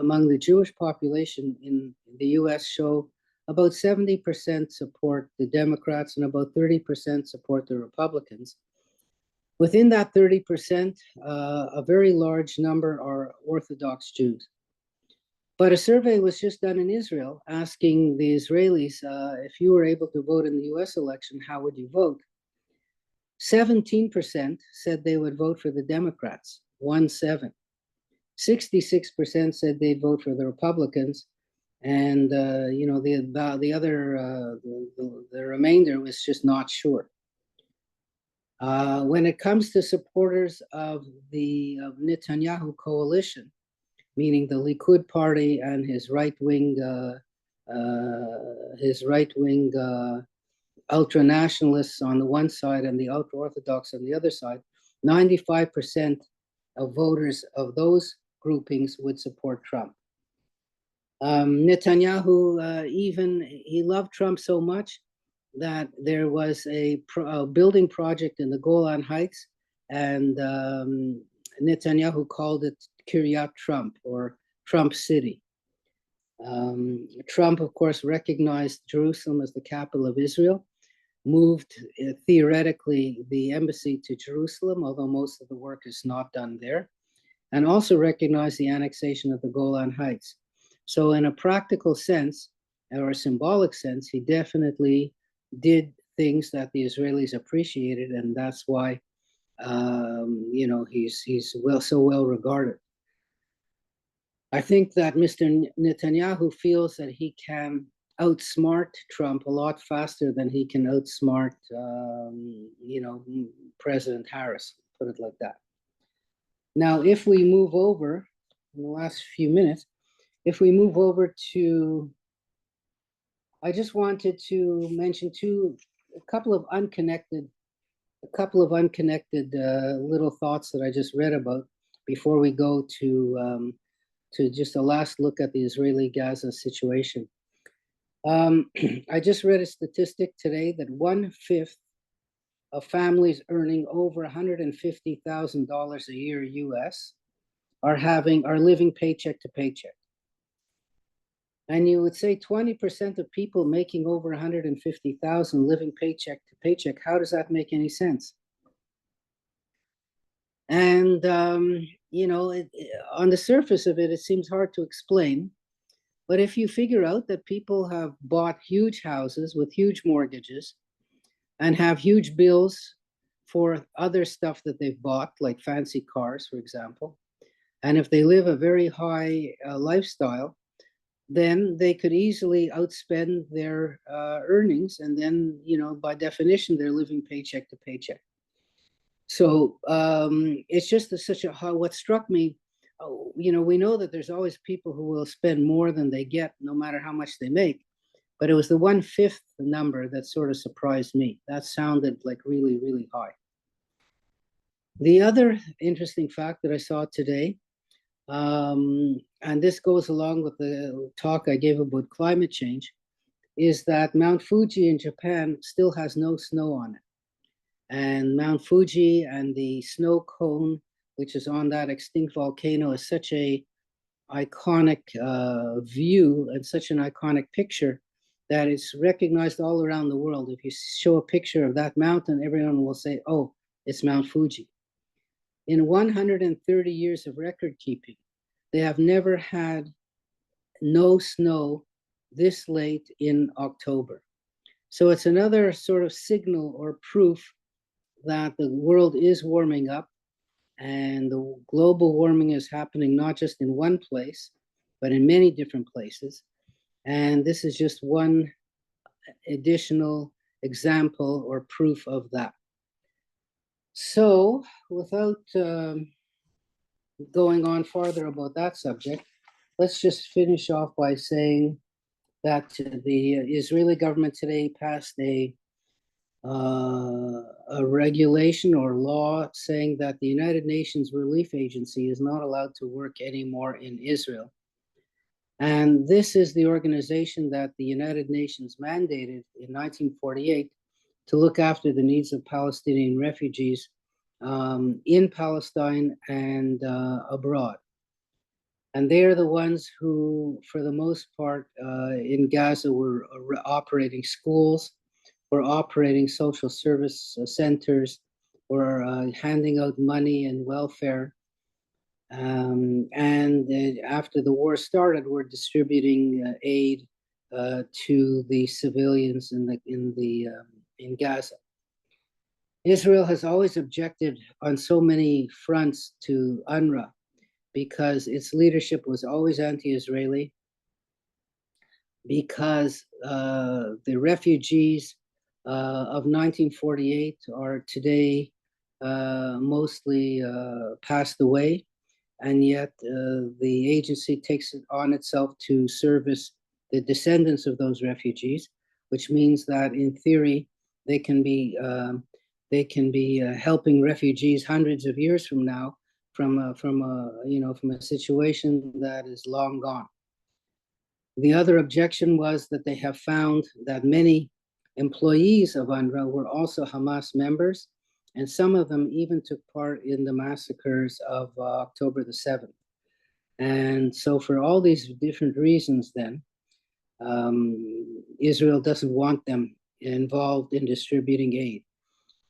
among the Jewish population in the US show about 70% support the Democrats and about 30% support the Republicans. Within that 30%, a very large number are Orthodox Jews. But a survey was just done in Israel asking the Israelis, if you were able to vote in the US election, how would you vote? 17% said they would vote for the Democrats, 17. 66% said they'd vote for the Republicans, and the remainder was just not sure. When it comes to supporters of the Netanyahu coalition, meaning the Likud party and his right-wing ultra-nationalists on the one side and the ultra-Orthodox on the other side, 95% of voters of those groupings would support Trump. Netanyahu, he loved Trump so much that there was a building project in the Golan Heights, and Netanyahu called it Kiryat Trump, or Trump City. Trump, of course, recognized Jerusalem as the capital of Israel, moved theoretically the embassy to Jerusalem, although most of the work is not done there, and also recognized the annexation of the Golan Heights. So in a practical sense, or a symbolic sense, he definitely did things that the Israelis appreciated, and that's why he's so well regarded. I think that Mr. Netanyahu feels that he can outsmart Trump a lot faster than he can outsmart, President Harris, put it like that. Now, if we move over, in the last few minutes, if we move over to, I just wanted to mention two couple of unconnected little thoughts that I just read about before we go to just a last look at the Israeli-Gaza situation. I just read a statistic today that 1/5 of families earning over $150,000 a year US are living paycheck to paycheck. And you would say 20% of people making over 150,000 living paycheck to paycheck. How does that make any sense? And on the surface of it, it seems hard to explain. But if you figure out that people have bought huge houses with huge mortgages and have huge bills for other stuff that they've bought, like fancy cars, for example, and if they live a very high lifestyle, then they could easily outspend their earnings. And then, by definition, they're living paycheck to paycheck. So it's just what struck me, we know that there's always people who will spend more than they get, no matter how much they make. But it was the 1/5 number that sort of surprised me. That sounded like really, really high. The other interesting fact that I saw today, and this goes along with the talk I gave about climate change, is that Mount Fuji in Japan still has no snow on it. And Mount Fuji and the snow cone, which is on that extinct volcano, is such a iconic view and such an iconic picture that it's recognized all around the world. If you show a picture of that mountain, everyone will say, oh, it's Mount Fuji. In 130 years of record keeping, they have never had no snow this late in October. So it's another sort of signal or proof that the world is warming up, and the global warming is happening not just in one place, but in many different places. And this is just one additional example or proof of that. So without going on farther about that subject, let's just finish off by saying that the Israeli government today passed a regulation or law saying that the United Nations Relief Agency is not allowed to work anymore in Israel. And this is the organization that the United Nations mandated in 1948 to look after the needs of Palestinian refugees in Palestine and abroad. And they are the ones who, for the most part, in Gaza were operating schools, were operating social service centers, were handing out money and welfare. And after the war started, we're distributing aid to the civilians in Gaza. Israel has always objected on so many fronts to UNRWA because its leadership was always anti-Israeli, because the refugees of 1948 are today mostly passed away, and yet the agency takes it on itself to service the descendants of those refugees, which means that in theory they can be helping refugees hundreds of years from now from a situation that is long gone. The other objection was that they have found that many employees of UNRWA were also Hamas members, and some of them even took part in the massacres of October the 7th. And so for all these different reasons then, Israel doesn't want them involved in distributing aid.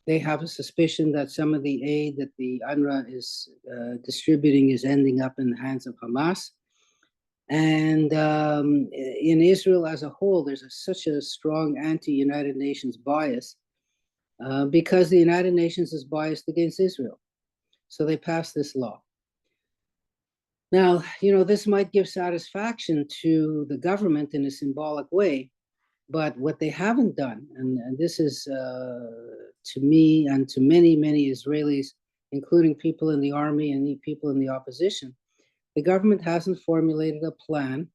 They have a suspicion that some of the aid that the UNRWA is distributing is ending up in the hands of Hamas. And in Israel as a whole, there's such a strong anti-United Nations bias because the United Nations is biased against Israel. So they passed this law. Now, this might give satisfaction to the government in a symbolic way, but what they haven't done, and this is to me and to many, many Israelis, including people in the army and people in the opposition, the government hasn't formulated a plan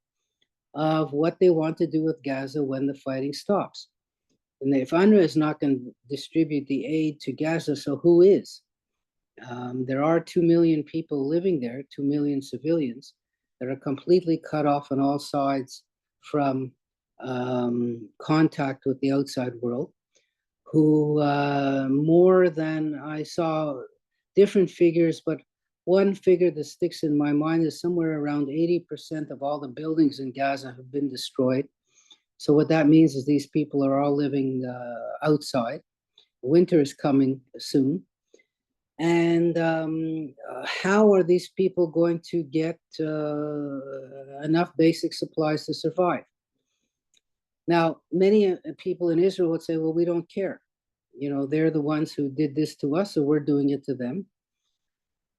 of what they want to do with Gaza when the fighting stops. And if UNRWA is not going to distribute the aid to Gaza, so who is? There are 2 million people living there, 2 million civilians that are completely cut off on all sides from contact with the outside world, who more than I saw different figures, but one figure that sticks in my mind is somewhere around 80% of all the buildings in Gaza have been destroyed. So what that means is these people are all living outside. Winter is coming soon. And how are these people going to get enough basic supplies to survive? Now, many people in Israel would say, well, we don't care. You know, they're the ones who did this to us, so we're doing it to them.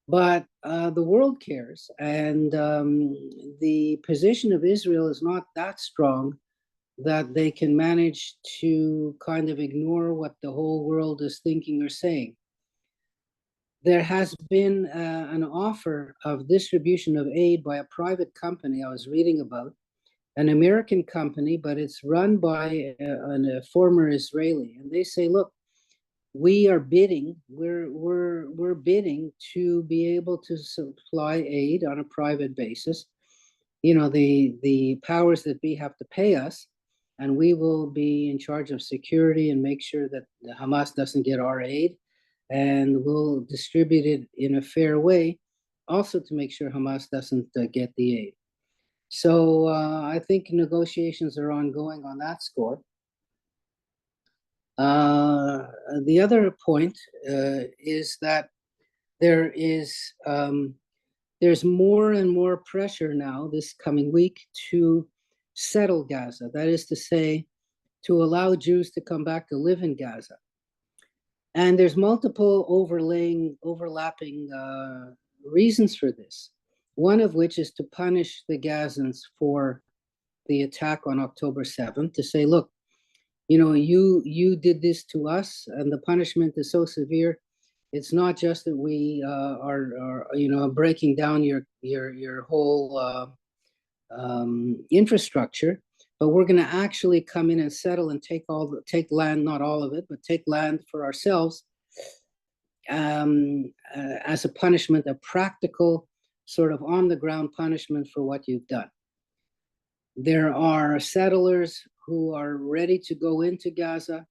But the world cares. And the position of Israel is not that strong that they can manage to kind of ignore what the whole world is thinking or saying. There has been an offer of distribution of aid by a private company I was reading about, an American company, but it's run by a former Israeli. And they say, look, we are bidding, we're bidding to be able to supply aid on a private basis. You know, the powers that be have to pay us, and we will be in charge of security and make sure that Hamas doesn't get our aid, and we'll distribute it in a fair way, also to make sure Hamas doesn't get the aid. So I think negotiations are ongoing on that score. The other point is that there is there's more and more pressure now this coming week to settle Gaza. That is to say, to allow Jews to come back to live in Gaza. And there's multiple overlapping reasons for this. One of which is to punish the Gazans for the attack on October 7th, to say, look, you know, you did this to us, and the punishment is so severe. It's not just that we are you know, breaking down your whole infrastructure, but we're going to actually come in and settle and take land, not all of it, but take land for ourselves as a punishment, a practical sort of on the ground punishment for what you've done. There are settlers who are ready to go into Gaza.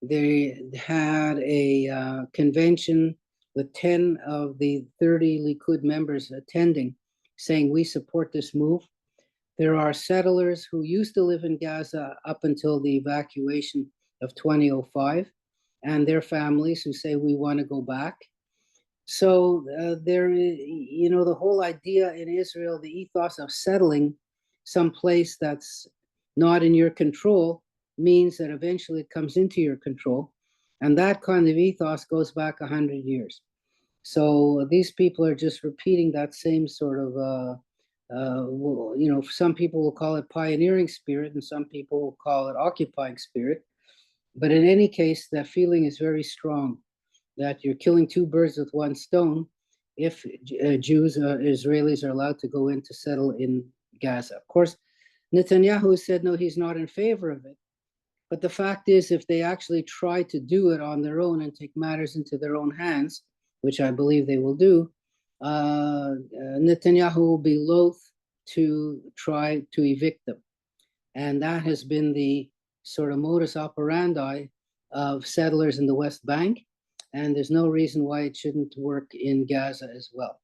They had a convention with 10 of the 30 Likud members attending, saying we support this move. There are settlers who used to live in Gaza up until the evacuation of 2005, and their families who say we want to go back. So there, you know, the whole idea in Israel, the ethos of settling someplace that's not in your control means that eventually it comes into your control. And that kind of ethos goes back 100 years. So these people are just repeating that same sort of, you know, some people will call it pioneering spirit and some people will call it occupying spirit. But in any case, that feeling is very strong that you're killing two birds with one stone if Jews, Israelis are allowed to go in to settle in Gaza. Of course, Netanyahu said, no, he's not in favor of it. But the fact is, if they actually try to do it on their own and take matters into their own hands, which I believe they will do, Netanyahu will be loath to try to evict them. And that has been the sort of modus operandi of settlers in the West Bank. And there's no reason why it shouldn't work in Gaza as well.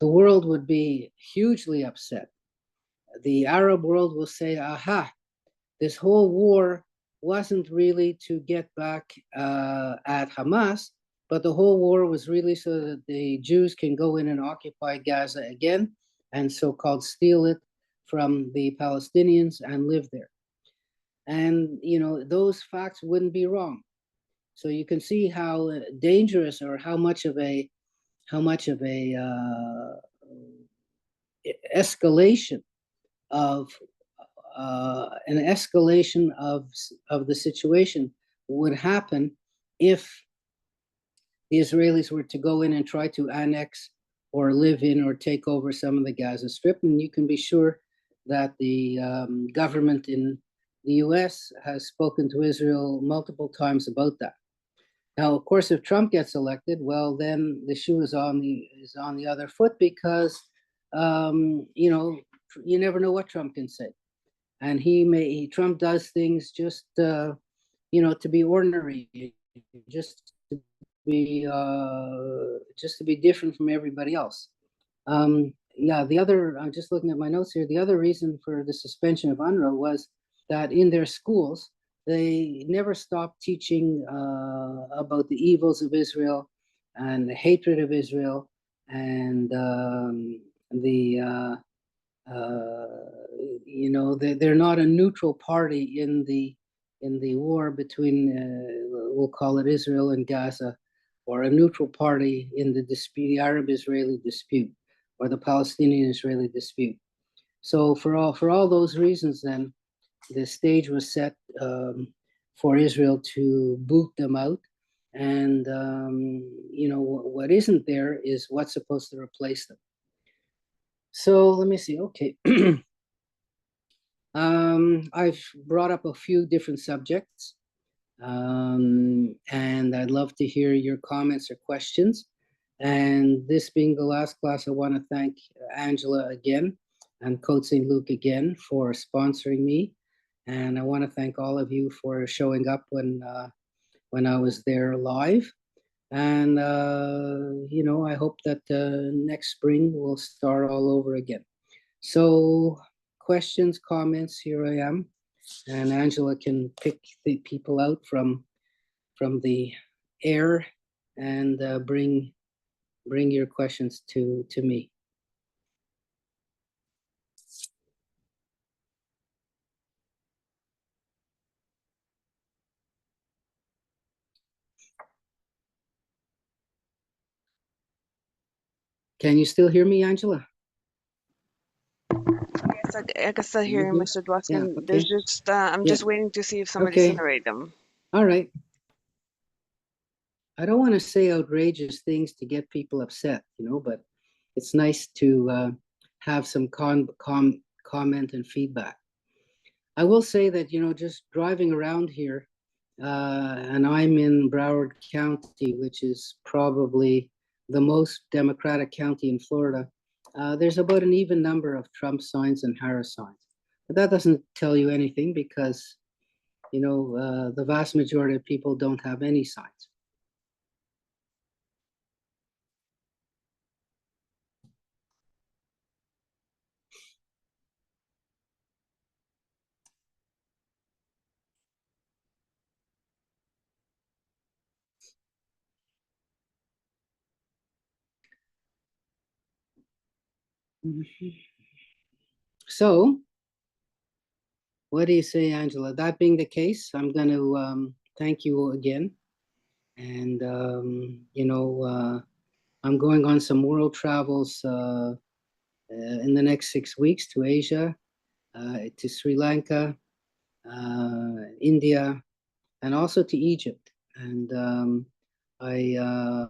The world would be hugely upset. The Arab world will say, aha, this whole war wasn't really to get back at Hamas, but the whole war was really so that the Jews can go in and occupy Gaza again and so-called steal it from the Palestinians and live there. And, you know, those facts wouldn't be wrong. So you can see how dangerous or how much of a escalation of an escalation of the situation would happen if the Israelis were to go in and try to annex or live in or take over some of the Gaza Strip. And you can be sure that the government in the US has spoken to Israel multiple times about that. Now, of course, if Trump gets elected, well, then the shoe is on the other foot because you know, you never know what Trump can say, and Trump does things just to be ordinary, just to be different from everybody else. Yeah, I'm just looking at my notes here. The other reason for the suspension of UNRWA was that in their schools, they never stopped teaching about the evils of Israel and the hatred of Israel and the uh, they're not a neutral party in the war between we'll call it Israel and Gaza, or a neutral party in the dispute, the Arab-Israeli dispute, or the Palestinian-Israeli dispute. So for all those reasons, then the stage was set for Israel to boot them out, and what isn't there is what's supposed to replace them. So let me see. Okay. I've brought up a few different subjects, and I'd love to hear your comments or questions. And this being the last class, I want to thank Angela again and Cote-Saint-Luc again for sponsoring me. And I want to thank all of you for showing up when I was there live. And I hope that next spring we'll start all over again. So questions, comments, here I am. And Angela can pick the people out from the air and bring your questions to me. Can you still hear me, Angela? Yes, I can still hear You you, do? Mr. Yeah, Dwoskin. There's okay. just I'm Yeah, just waiting to see if somebody's okay. gonna read them. All right. I don't want to say outrageous things to get people upset, but it's nice to have some comment and feedback. I will say that, just driving around here, and I'm in Broward County, which is probably the most Democratic county in Florida. There's about an even number of Trump signs and Harris signs. But that doesn't tell you anything because, the vast majority of people don't have any signs. So, what do you say, Angela? That being the case, I'm going to thank you again. And, I'm going on some world travels in the next 6 weeks to Asia, to Sri Lanka, India, and also to Egypt. And I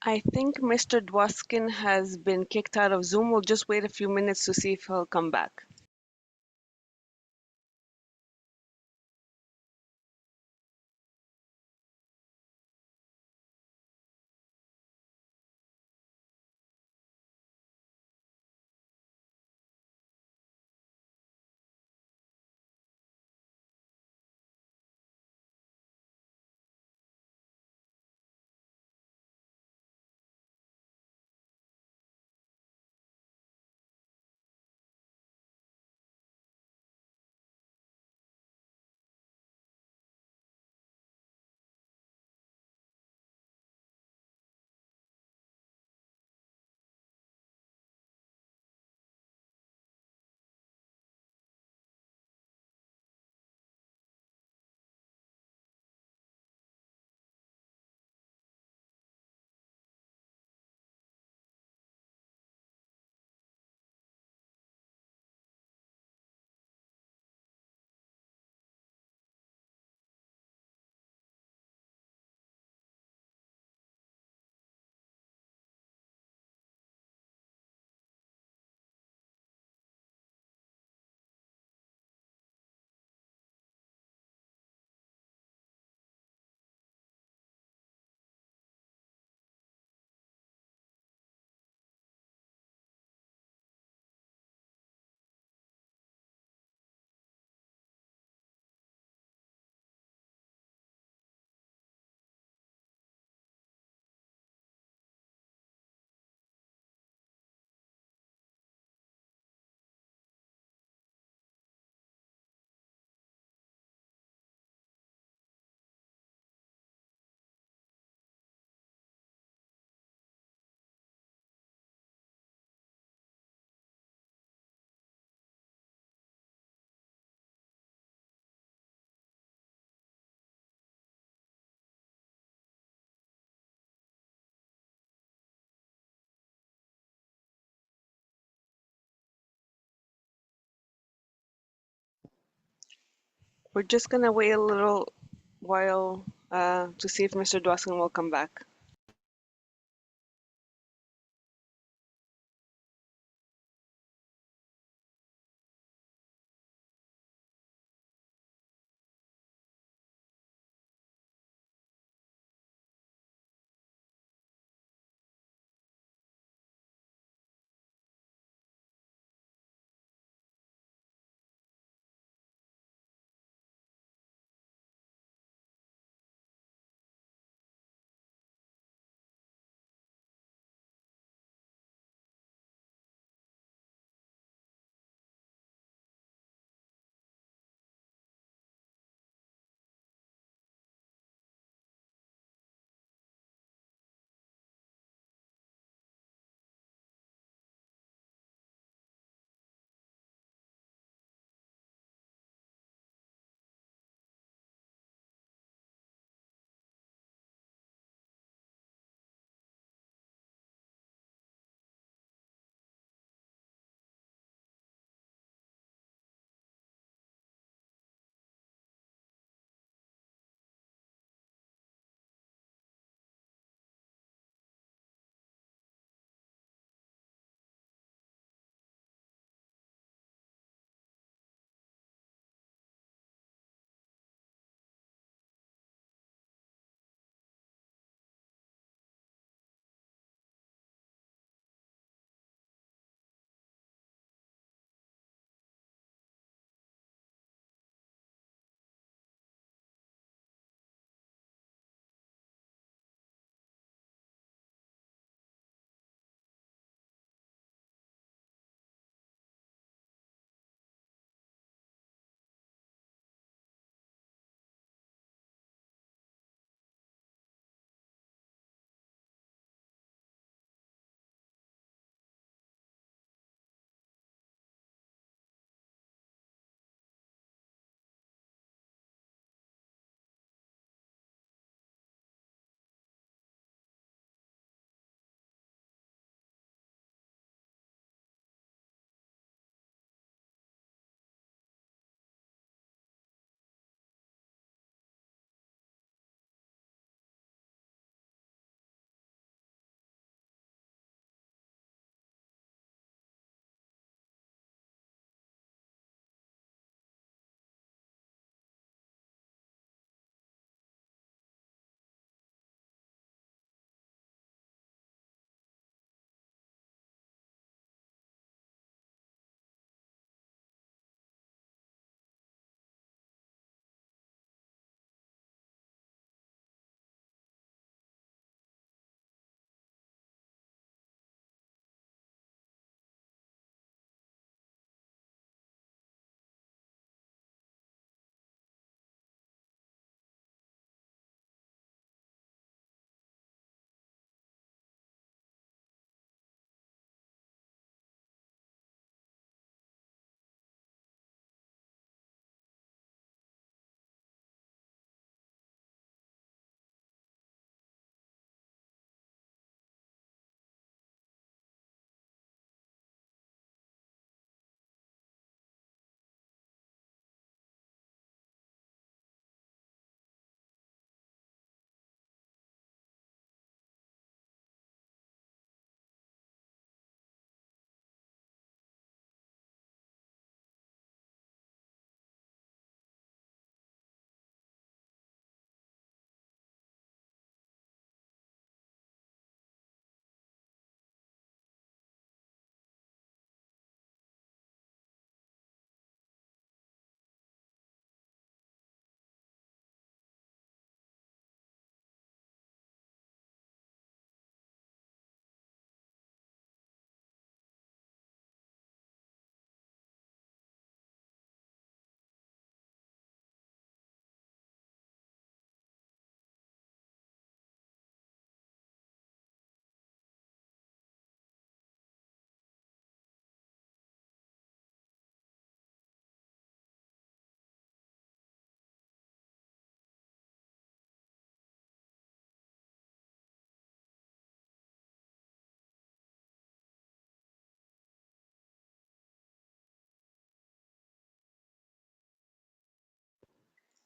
I think Mr. Dwoskin has been kicked out of Zoom. We'll just wait a few minutes to see if he'll come back. We're just gonna wait a little while to see if Mr. Dwoskin will come back.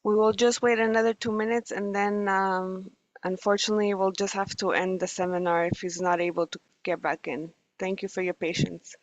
We will just wait another 2 minutes and then unfortunately we'll just have to end the seminar if he's not able to get back in. Thank you for your patience.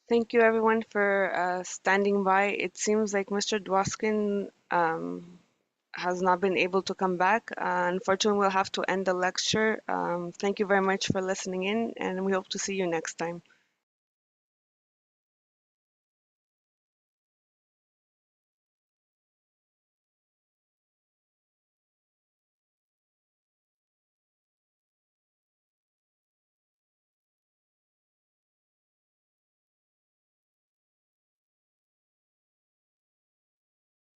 Thank you everyone for standing by. It seems like Mr. Dwoskin has not been able to come back. Unfortunately, we'll have to end the lecture. Thank you very much for listening in, and we hope to see you next time.